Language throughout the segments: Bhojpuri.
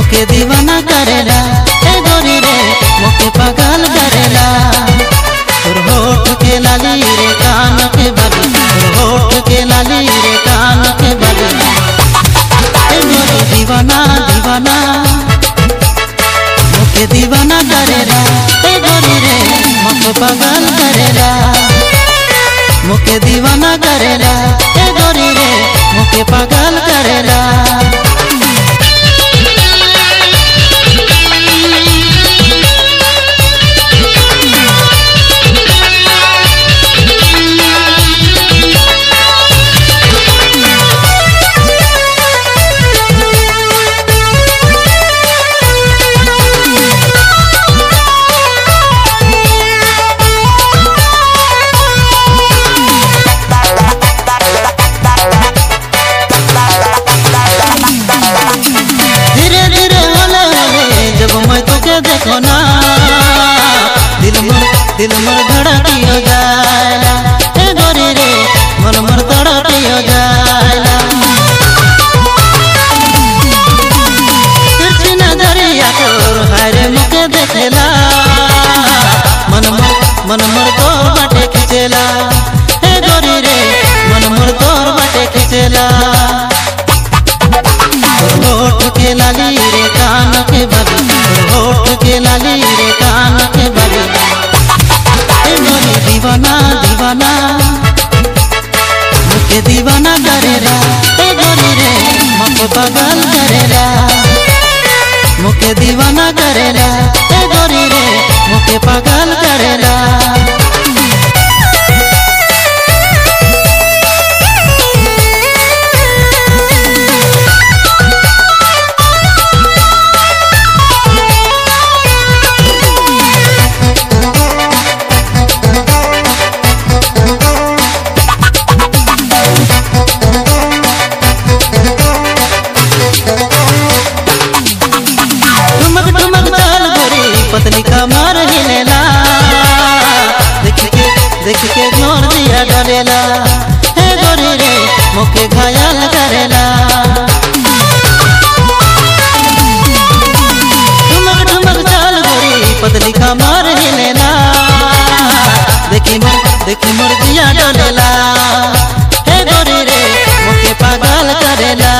मुके दीवाना करेला ए गोरी रे मुके पागल करेला। तोर होठ के लाली रे कान के बाली, तोर होठ के लाली रे कान के बाली। ए गोरी दीवाना दीवाना मुके दीवाना करेला ए गोरी रे मुके पागल करेला। मुके दीवाना करेला ए गोरी रे मुके पागल करेला। देखो ना दिल मोर धड़कियो जायला ए गोरी रे मन मोर धड़कियो जायला। तिरछी नजरिया तोर हारे मुके देखेला मन मोर तोर बाटे खिंचेला ए गोरी रे मन मोर तोर बाटे खिंचेला। होठ के लाली रे कान के बाली, होठ के लाली रे कान के बाली। ए गोरी दीवाना दीवाना मुके दीवाना करेला ए गोरी रे मुके पागल करेला। मुके दीवाना करेला ए गोरी रे मुके पागल करेला। पतली कमर हिलेला देख के जोर दिया डरेला हे गोरी रे मुके घायल करेला। ठुमक ठुमक चाल गोरी पतली कमर हिलेला देखी मोर दिया डरेला हे गोरी रे मुके पागल करेला।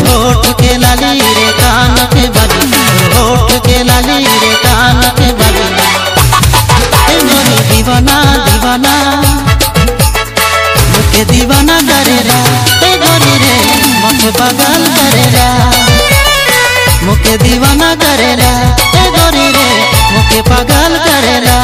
होठ के लाली रे कान के बाली, होठ के लाली रे कान के बाली। ए गोरी दीवाना दीवाना मुके दीवाना करेला ए गोरी रे मुके पागल करेला। मुके दीवाना करेला ए गोरी रे मुके पागल करेला।